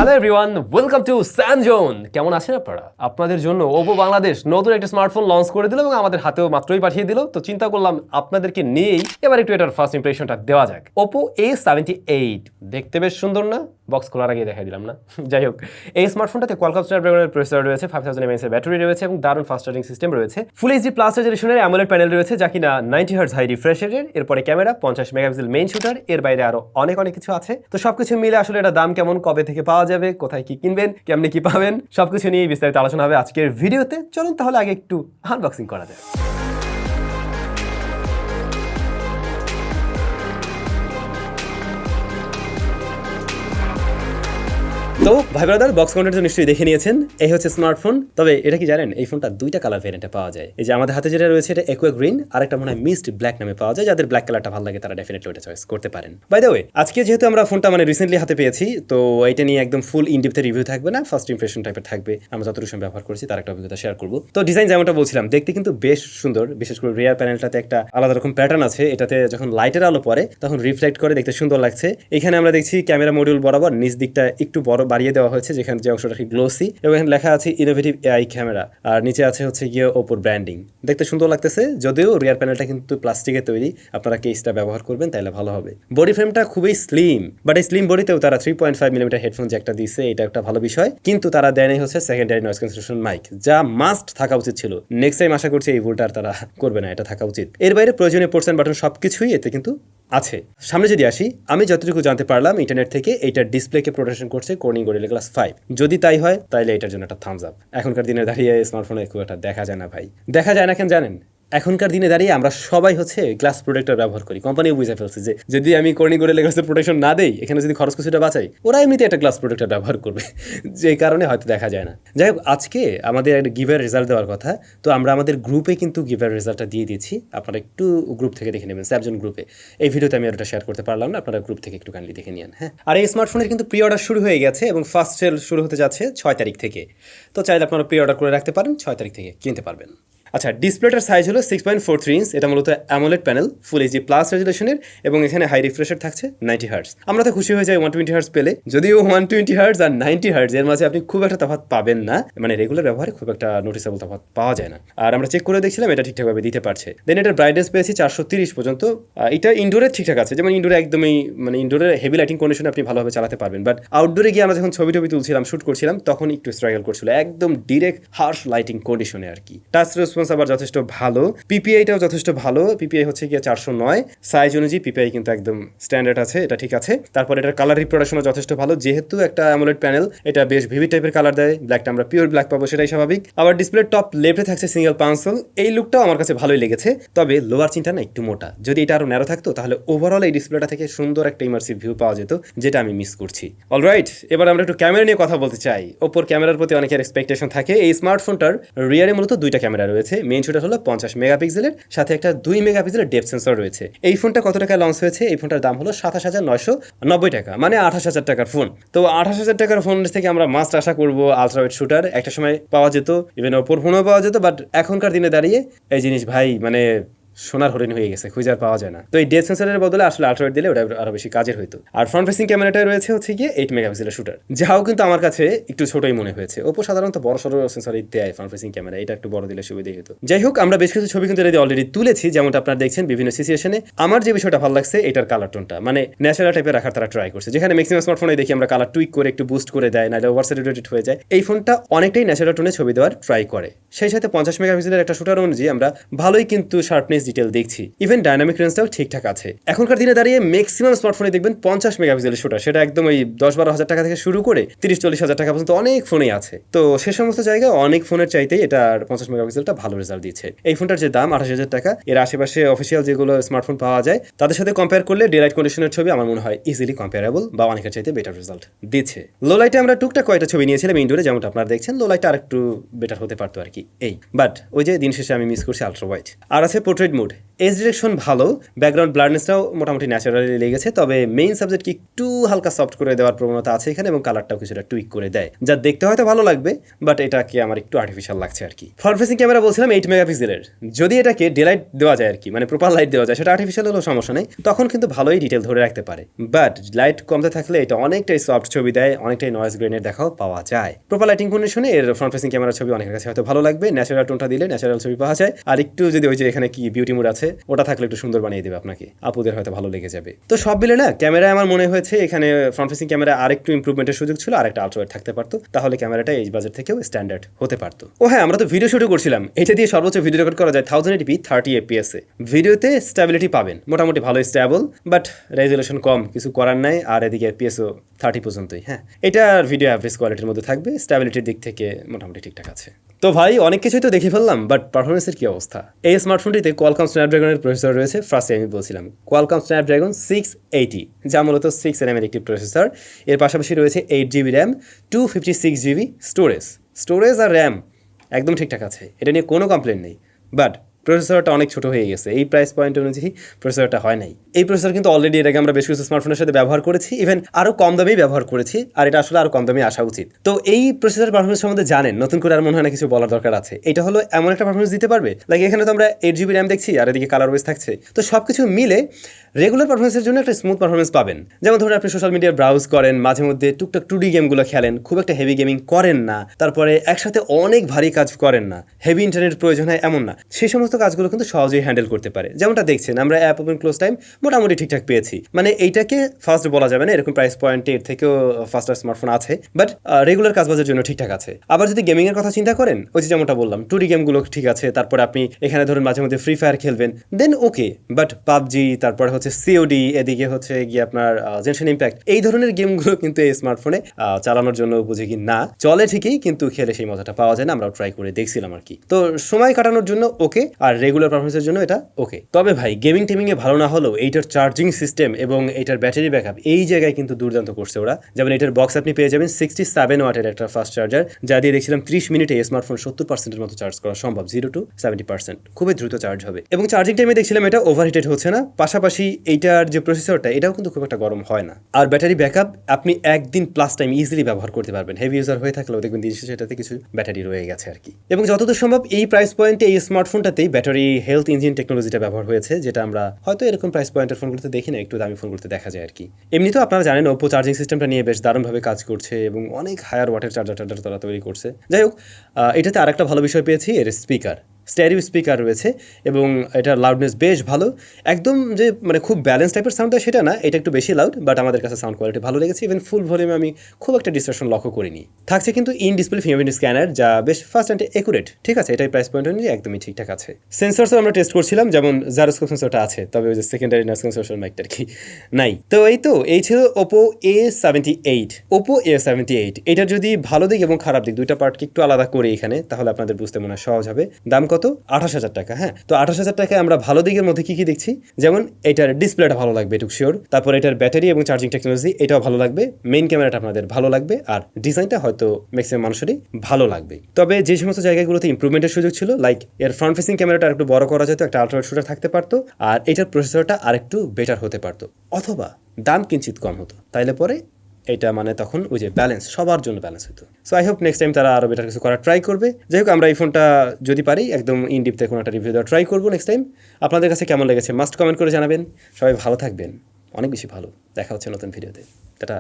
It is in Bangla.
Hello everyone, welcome to SamZone। কেমন আছেন আপনারা? আপনাদের জন্য Oppo বাংলাদেশ নতুন একটা স্মার্টফোন লঞ্চ করে দিল এবং আমাদের হাতেও মাত্রই পাঠিয়ে দিল। তো চিন্তা করলাম আপনাদেরকে নিয়েই এবার একটু এটার ফার্স্ট ইমপ্রেশনটা দেওয়া যাক। Oppo A78 দেখতে বেশ সুন্দর না? বক্স খোলার আগে দেখাই দিলাম না। যাই হোক, এই স্মার্টফোনটাতে কোয়ালকম স্ন্যাপড্রাগনের প্রসেসর রয়েছে, 5000 mAh এর ব্যাটারি রয়েছে এবং দারুণ ফাস্ট চার্জিং সিস্টেম রয়েছে। ফুল এইচডি প্লাস রেজোলিউশনের অ্যামোলেড প্যানেল রয়েছে যা কিনা 90 হার্টজ হাই রিফ্রেশ রেটের। এরপরে ক্যামেরা 50 মেগাপিক্সেল মেইন শুটার, এর বাইরে আরো অনেক কিছু আছে। তো সবকিছু মিলে আসলে এটা দাম কেমন, কবে থেকে পাওয়া যাবে, কোথায় কি কিনবেন, কেমনে কি পাবেন, সবকিছু নিয়ে বিস্তারিত আলোচনা হবে আজকের ভিডিওতে। চলুন তাহলে আগে একটু আনবক্সিং করা যায়। তো ভাই ব্রাদার, বক্স কন্টেন্ট তো নিশ্চয়ই দেখে নিয়েছেন। এই হচ্ছে স্মার্টফোন। তবে এটা কি জানেন, এই ফোনটা দুইটা কালার ভেরিয়েন্টে পাওয়া যায়। এই যে আমাদের হাতে যেটা রয়েছে এটা একুয়া গ্রিন, আর একটা মনে হয় মিস্ট ব্ল্যাক নামে পাওয়া যায়। যাদের ব্ল্যাক কালারটা ভালো লাগে তারা ডেফিনেটলি ওটা চয়েস করতে পারেন। বাই দ্য ওয়ে, আজকে যেহেতু আমরা ফোনটা রিসেন্টলি হাতে পেয়েছি, তো এটা নিয়ে একদম ফুল ইনডিপথে রিভিউ থাকবে না, ফার্স্ট ইমপ্রেশন টাইপের থাকবে। আমরা যতটুকু সময় ব্যবহার করেছি তার একটা অভিজ্ঞতা শেয়ার করবো। তো ডিজাইন যেমনটা বলছিলাম, দেখতে কিন্তু বেশ সুন্দর। বিশেষ করে রিয়ার প্যানেলটাতে একটা আলাদা রকম প্যাটার্ন আছে। এটাতে যখন লাইটের আলো পড়ে তখন রিফ্লেক্ট করে, দেখতে সুন্দর লাগছে। এখানে আমরা দেখছি ক্যামেরা মডিউল বরাবর নিচ দিকটা একটু বড় বাড়িয়ে দেওয়া হয়েছে, যেখানে যে অংশটা গ্লোসি, এবং এখানে লেখা আছে ইনোভেটিভ এআই ক্যামেরা, আর নিচে আছে হচ্ছে গিয়ে ওপোর ব্র্যান্ডিং। দেখতে সুন্দর লাগতেছে, যদিও রিয়ার প্যানেলটা কিন্তু প্লাস্টিকের তৈরি। আপনারা কেসটা ব্যবহার করবেন তাহলে ভালো হবে। বডি ফ্রেমটা খুবই স্লিম, বাট এই স্লিম বডিতেও তারা 3.5 মিলিমিটার হেডফোন জ্যাকটা দিয়েছে, এটা একটা ভালো বিষয়। কিন্তু তারা দেয়নি হচ্ছে সেকেন্ডারি নয়েজ ক্যান্সেলেশন মাইক, যা মাস্ট থাকা উচিত ছিল। নেক্সট টাইম আশা করছি এই ভুলটা তারা করবে না, এটা থাকা উচিত। এর বাইরে প্রয়োজনীয় পোর্টস এন্ড বাটন সবকিছুই এতে কিন্তু আছে। সামনে যদি আসি, আমি যতটুকু জানতে পারলাম ইন্টারনেট থেকে, এইটার ডিসপ্লেকে প্রোটেকশন করছে কর্নিং গরিলা গ্লাস 5। যদি তাই হয় তাহলে এটার জন্য একটা থামস আপ। এখনকার দিনে দাঁড়িয়ে স্মার্টফোনে খুব একটা দেখা যায় না ভাই। দেখা যায় না কেন জানেন? এখনকার দিনে দাঁড়িয়ে আমরা সবাই হচ্ছে গ্লাস প্রোটেক্টর ব্যবহার করি। কোম্পানিও বুঝে ফেলছে যে যদি আমি কর্নিং গরিলা গ্লাসের প্রোটেকশন না দেই, এখানে যদি খরচ কিছুটা বাঁচাই, ওরা এমনিতে একটা গ্লাস প্রোটেক্টর ব্যবহার করবে, যে কারণে হয়তো দেখা যায় না। যাই হোক, আজকে আমাদের একটা গিভের রেজাল্ট দেওয়ার কথা। তো আমরা আমাদের গ্রুপে কিন্তু গিভের রেজাল্টটা দিয়ে দিয়েছি। আপনারা একটু গ্রুপ থেকে দেখে নেবেন, SamZone গ্রুপে। এই ভিডিওতে আমি ওটা শেয়ার করতে পারলাম না, আপনারা গ্রুপ থেকে একটু কাইন্ডলি দেখে নিন। হ্যাঁ, আর এই স্মার্টফোনের কিন্তু প্রি অর্ডার শুরু হয়ে গেছে এবং ফার্স্ট সেল শুরু হতে যাচ্ছে 6 তারিখ থেকে। তো চাইলে আপনারা প্রি অর্ডার করে রাখতে পারেন, 6 তারিখ থেকে কিনতে পারবেন। আচ্ছা, ডিসপ্লেটার সাইজ হলো 6.43 ইঞ্চ। এটা মূলত AMOLED panel, full HD plus রেজুলেশনের, এবং এখানে হাই রিফ্রেশার থাকছে 90 হার্টজ। আমরা তো খুশি হয়ে যাই 120 হার্টজ পেলে, যদিও 120 হার্টজ আর 90 হার্টজ এর মাঝে আপনি খুব একটা তফাৎ পাবেন না, রেগুলার ব্যবহারে খুব একটা নোটিসেবল তফাৎ পাওয়া যায় না। আর আমরা চেক করে দেখছিলাম এটা ঠিকঠাকভাবে দিতে পারছে। দেন এটার ব্রাইটনেস পেয়েছি 430 পর্যন্ত। এটা ইনডোরে ঠিকঠাক আছে, যেমন ইনডোরে একদমই ইনডোরে হেভি লাইটিং কন্ডিশনে আপনি ভালোভাবে চালাতে পারবেন। বাট আউটডোরে গিয়ে আমরা যখন ছবি তুলছিলাম, শুট করছিলাম, তখন একটু স্ট্রাগল করছিল একদম ডিরেক্ট হার্শ লাইটিং কন্ডিশনে আর কি। টাচ রেসপন্স আবার যথেষ্ট ভালো, পিপিআইটাও যথেষ্ট ভালো। পিপিআই হচ্ছে গিয়ে 409 সাইজ অনুযায়ী পিপিআই কিন্তু একদম স্ট্যান্ডার্ড আছে, এটা ঠিক আছে। তারপর এটার কালার রিপ্রোডাকশনও যথেষ্ট ভালো, যেহেতু একটা অ্যামোলেড প্যানেল, এটা বেশ ভিভিড টাইপের কালার দেয়। ব্ল্যাকটা আমরা পিওর ব্ল্যাক পাবো, সেটাই স্বাভাবিক। আবার ডিসপ্লের টপ লেফটে থাকছে সিঙ্গেল পাঞ্চল, এই লুকটাও আমার কাছে ভালোই লেগেছে। তবে লোয়ার চিনটা না একটু মোটা, যদি এটা আরো ন্যারো থাকতো তাহলে ওভারঅল এই ডিসপ্লেটা থেকে সুন্দর একটা ইমার্সিভ ভিউ পাওয়া যেত, যেটা আমি মিস করছি। অলরাইট, এবার আমরা একটু ক্যামেরা নিয়ে কথা বলতে চাই। ওপোর ক্যামেরার প্রতি অনেকের এক্সপেকটেশন থাকে। এই স্মার্টফোনটার রিয়ারে মূলত দুইটা ক্যামেরা রয়েছে। মেইন শুটার হলো 50 মেগাপিক্সেলের, সাথে একটা 2 মেগাপিক্সেলের ডেপথ সেন্সর রয়েছে। এই ফোনটা কত টাকায় লঞ্চ হয়েছে? এই ফোনটার দাম হলো 27,990 টাকা, 28,000 টাকার ফোন। তো 28,000 টাকার ফোন থেকে আমরা মাস্ট আশা করবো আলট্রাওয়াইড শুটার। একটা সময় পাওয়া যেত, ইভেন ওপোর ফোনও পাওয়া যেত, বাট এখনকার দিনে দাঁড়িয়ে এই জিনিস ভাই সোনার হরিণ হয়ে গেছে, খুঁজে আর পাওয়া যায় না। তো এই ডেপথ সেন্সরের বদলে আসলে আলট্রাওয়াইড দিলে ওটা আরো বেশি কাজের হইতো। আর ফ্রন্ট ফেসিং ক্যামেরাটায় রয়েছে হচ্ছে গিয়ে 8 মেগাপিক্সেলের শুটার, যাও কিন্তু আমার কাছে একটু ছোটই মনে হয়েছে। ওপো সাধারণত বড় সড়ো সেন্সরই দেয় ফ্রন্ট ফেসিং ক্যামেরা, এটা একটু বড় দিলে সুবিধাই হতো। যাই হোক, আমরা বেশ কিছু ছবি কিন্তু অলরেডি তুলেছি, যেমনটা আপনারা দেখছেন বিভিন্ন সিচুয়েশনে। আমার যে বিষয়টা ভালো লাগছে, এটার কালার টোনটা ন্যাচারাল টাইপের রাখার তারা ট্রাই করছে। যেখানে ম্যাক্সিমাম স্মার্টফোনে দেখি আমরা কালার টুইক করে একটু বুস্ট করে দেয়, নাহলে ওভার স্যাচুরেটেড হয়ে যায়। এই ফোনটা অনেকটাই ন্যাচারাল টোনে ছবি দেওয়ার ট্রাই করে। সেই সাথে 50 মেগাপিক্সেলের একটা শুটার অনুযায়ী আমরা ভালোই কিন্তু শার্পনেস ডিটেল দেখছি। ইভেন ডাইনামিক রেঞ্জটাও ঠিকঠাক আছে। এখনকার দিনে দাঁড়িয়ে ম্যাক্সিমাম স্মার্টফোনে দেখবেন 50 মেগাপিক্সেলের শুটার, সেটা একদম ওই 10-12 হাজার টাকা থেকে শুরু করে 30-40 হাজার টাকা পর্যন্ত অনেক ফোনেই আছে। তো সে সমস্ত জায়গায় অনেক ফোনের চাইতেই এটার 50 মেগাপিক্সেলটা ভালো রেজাল্ট দিচ্ছে। এই ফোনটার যে দাম 28,000 টাকা, এর আশেপাশে অফিসিয়াল যেগুলো স্মার্টফোন পাওয়া যায় তাদের সাথে কম্পেয়ার করলে ডে লাইট কন্ডিশনের ছবি আমার মনে হয় ইজিলি কম্পেয়ারেবল বা অনেকের চাইতে বেটার রেজাল্ট দিচ্ছে। লো লাইটে আমরা টুকটাক কয়েকটা ছবি নিয়েছিলাম ইনডোরে, যেমনটা আপনারা দেখছেন। লো লাইটটা আরেকটু বেটার হতে পারতো আর কি। বাট ওই যে দিন শেষে আমি মিস করছি আলট্রা ওয়াইড। আর আছে পোর্ট্রেট মোড, এজ ডিরেকশন ভালো, ব্যাকগ্রাউন্ড ব্লারনেসটাও মোটামুটি ন্যাচারালি লেগেছে, তবে মেইন সাবজেক্টকে একটু হালকা সফট করে দেওয়ার প্রবণতা আছে এখানে এবং কালারটাও কিছুটা টুইক করে দেয়, যা দেখতে হয়তো ভালো লাগবে, বাট এটাকে আমার একটু আর্টিফিশিয়াল লাগছে আর কি। ফ্রন্ট ফেসিং ক্যামেরা বলছিলাম 8 মেগাপিক্সেলের, যদি এটাকে ডেলাইট দেওয়া যায় আর কি, মানে প্রপার লাইট দেওয়া যায়, সেটা আর্টিফিশিয়াল হলেও সমস্যা নেই, তখন কিন্তু ভালোই ডিটেল ধরে রাখতে পারে। বাট লাইট কমতে থাকলে এটা অনেকটাই সফট ছবি দেয়, অনেকটাই নয়েজ গ্রেনের দেখাও পাওয়া যায়। প্রপার লাইটিং কন্ডিশনে এর ফ্রন্ট ফেসিং ক্যামেরার ছবি অনেকের কাছে হয়তো ভালো লাগবে, ন্যাচারাল টোনটা দিলে ন্যাচারাল ছবি পাওয়া যায়, আর একটু যদি ওই যে এখানে কি বিউটি মুড আছে ওটা থাকলে একটু সুন্দর বানিয়ে দেবে আপনাকে, আপুদের হয়তো ভালো লেগে যাবে। তো সব মিলে না ক্যামেরায় আমার মনে হয়েছে এখানে ফ্রন্ট ফেসিং ক্যামেরা আরেকটু ইমপ্রুভমেন্টের সুযোগ ছিল, আর একটা আল্ট্রাওয়াইড থাকতে পারতো, তাহলে ক্যামেরাটা এই বাজেট থেকেও স্ট্যান্ডার্ড হতে পারতো। ও হ্যাঁ, আমরা তো ভিডিও শুটও করছিলাম, এটা দিয়ে সর্বোচ্চ ভিডিও রেকর্ড করা যায় 1080p 30 fps এ। ভিডিওতে স্ট্যাবিলিটি পাবেন মোটামুটি ভালো স্ট্যাবল, বাট রেজুলেশন কম, কিছু করার নাই, আর এদিকে এফপিএসও 30 পর্যন্তই। হ্যাঁ, এটা ভিডিও অ্যাভারেজ কোয়ালিটির মধ্যে থাকবে, স্ট্যাবিলিটির দিক থেকে মোটামুটি ঠিকঠাক আছে। তো ভাই অনেক কিছুই তো দেখে ফেললাম, বাট পারফরমেন্সের কি অবস্থা? এই স্মার্টফোনটিতে কোয়ালকম স্ন্যাপড্রাগনের প্রসেসর রয়েছে, ফার্স্টে আমি বলছিলাম কোয়ালকম স্ন্যাপড্রাগন 680, যা মূলত 6 nm একটি প্রসেসর। এর পাশাপাশি রয়েছে 8GB র্যাম, 256GB স্টোরেজ আর র্যাম একদম ঠিকঠাক আছে, এটা নিয়ে কোনো কমপ্লেন নেই। বাট প্রসেসরটা অনেক ছোট হয়ে গেছে, এই প্রাইস পয়েন্ট অনুযায়ী প্রসেসরটা হয় নাই। এই প্রসেসর কিন্তু অলরেডি এর আগে আমরা বেশ কিছু স্মার্টফোনের সাথে ব্যবহার করেছি, ইভেন আরও কম দামেই ব্যবহার করেছি, আর এটা আসলে আরও কম দামে আসা উচিত। তো এই প্রসেসর পারফরমেন্স সম্বন্ধে জানেন, নতুন করে আর মনে হয় না কিছু বলার দরকার আছে। এটা হলো এমন একটা পারফরমেন্স দিতে পারবে, লাইক এখানে তো আমরা 8GB র্যাম দেখছি, আর এদিকে কালার ওয়েস থাকছে, তো সব কিছু মিলে রেগুলার পারফরমেন্সের জন্য একটা স্মুথ পারফরমেন্স পাবেন। যেমন ধরুন আপনি সোশ্যাল মিডিয়া ব্রাউজ করেন, মাঝে মধ্যে টুকটাক 2D গেমগুলো খেলেন, খুব একটা হেভি গেমিং করেন না, তারপরে একসাথে অনেক ভারী কাজ করেন না, হেভি ইন্টারনেট প্রয়োজন হয় এমন না, সেই সমস্ত কাজগুলো কিন্তু সহজেই হ্যান্ডেল করতে পারে। যেমনটা দেখছেন আমরা অ্যাপ ওপেন ক্লোজ টাইম মোটামুটি ঠিকঠাক পেয়েছি, মানে এইটাকে ফাস্ট বলা যাবে না, এরকম প্রাইস পয়েন্টে এর থেকেও ফাস্টার স্মার্টফোন আছে, বাট রেগুলার কাজবাজের জন্য ঠিকঠাক আছে। আবার যদি গেমিং এর কথা চিন্তা করেন, ওই যে যেমনটা বললাম 2D গেমগুলো ঠিক আছে, তারপরে আপনি এখানে ধরুন মাঝে মধ্যে ফ্রি ফায়ার খেলবেন, দেন ওকে, বাট পাবজি, তারপরে হচ্ছে সিওডি, এদিকে হচ্ছে গিয়ে আপনার জেনশন ইম্প্যাক্ট, এই ধরনের গেমগুলো কিন্তু এই স্মার্টফোনে চালানোর জন্য উপযোগী না। চলে ঠিকই, কিন্তু খেলে সেই মজাটা পাওয়া যায় না, আমরাও ট্রাই করে দেখছিলাম আর কি। তো সময় কাটানোর জন্য ওকে, আর রেগুলার পারফরমেন্সের জন্য এটা ওকে। তবে ভাই গেমিং টেমিং এ ভালো না হলেও এইটার চার্জিং সিস্টেম এবং এইটার ব্যাটারি ব্যাকআপ এই জায়গায় কিন্তু দুর্দান্ত করছে ওরা। যেমন এটার বক্স আপনি পেয়ে যাবেন 67 ওয়াটের একটা ফাস্ট চার্জার, যা দিয়ে দেখছিলাম 30 মিনিটে এই স্মার্টফোন 70% মতো চার্জ করা সম্ভব, 0 to 70%, খুবই দ্রুত চার্জ হবে। এবং চার্জিং টাইমে দেখছিলাম এটা ওভারহিটেড হচ্ছে না, পাশাপাশি এইটার যে প্রসেসরটা এটাও কিন্তু খুব একটা গরম হয় না। আর ব্যাটারি ব্যাকআপ আপনি একদিন প্লাস টাইম ইজিলি ব্যবহার করতে পারবেন, হেভি ইউজার হয়ে থাকলেও দেখবেন দিন শেষে এটাতে কিছু ব্যাটারি রয়ে গেছে আর কি। এবং যতদূর সম্ভব এই প্রাইস পয়েন্টে এই স্মার্টফোনটাতেই ব্যাটারি হেলথ ইঞ্জিন টেকনোলজিটা ব্যবহার হয়েছে, যেটা আমরা হয়তো এরকম প্রাইস পয়েন্টের ফোনগুলোতে দেখি না, একটু দামি ফোনগুলোতে দেখা যায় আর কি। এমনিতেও আপনারা জানেন ওপো চার্জিং সিস্টেমটা নিয়ে বেশ দারুণভাবে কাজ করছে এবং অনেক হায়ার ওয়াটের চার্জার তারা তৈরি করছে। যাই হোক, এটাতে আরেকটা ভালো বিষয় পেয়েছি, এর স্পিকার, স্টেরিও স্পিকার রয়েছে এবং এটার লাউডনেস বেশ ভালো, একদম যে মানে খুব ব্যালেন্স টাইপের সাউন্ডটা সেটা না, এটা একটু বেশি লাউড, বাট আমাদের কাছে সাউন্ড কোয়ালিটি ভালো লেগেছে। ইভেন ফুল ভলিউমে আমি খুব একটা ডিস্টরশন লক্ষ্য করিনি। থাকছে কিন্তু ইন ডিসপ্লে ফিঙ্গারপ্রিন্ট স্ক্যানার, যা বেশ ফাস্ট অ্যান্ড একুরেট, ঠিক আছে, এটাই প্রাইস পয়েন্ট অনুযায়ী একদমই ঠিকঠাক আছে। সেন্সরসও আমরা টেস্ট করছিলাম, যেমন জারোস্কোপ সেন্সরটা আছে, তবে ওই যে সেকেন্ডারি নার্সিং সোশ্যাল মাইকটা কি নাই। তো এই ছিল ওপো A78। ওপো A78 এটা যদি ভালো দিক এবং খারাপ দিক দুইটা পার্টকে একটু আলাদা করে এখানে, তাহলে আপনাদের বুঝতে মনে সহজ হবে। দাম কত? 28,000 টাকা। হ্যাঁ, তো 28,000 টাকায় আমরা ভালো দিকের মধ্যে কি কি দেখছি, যেমন এটার ডিসপ্লেটা ভালো লাগবে এটুক শিওর, তারপর এটার ব্যাটারি এবং চার্জিং টেকনোলজি এটাও ভালো লাগবে, মেইন ক্যামেরাটা আপনাদের ভালো লাগবে, আর ডিজাইনটা হয়তো ম্যাক্সিমাম মানুষেরই ভালো লাগবে। তবে যে সমস্ত জায়গাগুলোতে ইমপ্রুভমেন্টের সুযোগ ছিল, লাইক এর ফ্রন্ট ফেসিং ক্যামেরাটা আরেকটু বড় করা যেত, একটা আল্ট্রাওয়াইড শুটার থাকতে পারতো, আর এটার প্রসেসরটা আরেকটু বেটার হতে পারতো, অথবা দাম কিঞ্চিত কম হতো, তাইলে পরে এটা মানে তখন ওই যে ব্যালেন্স, সবার জন্য ব্যালেন্স হতো। So I hope next time তারা আরও বেটার কিছু করার ট্রাই করবে। যাই হোক, আমরা এই ফোনটা যদি পারি একদম ইন ডিপতে কোনো একটা রিভিউ দেওয়ার ট্রাই করবো নেক্সট টাইম। আপনাদের কাছে কেমন লেগেছে মাস্ট কমেন্ট করে জানাবেন। সবাই ভালো থাকবেন, অনেক বেশি ভালো। দেখা হচ্ছে নতুন ভিডিওতে। টাটা।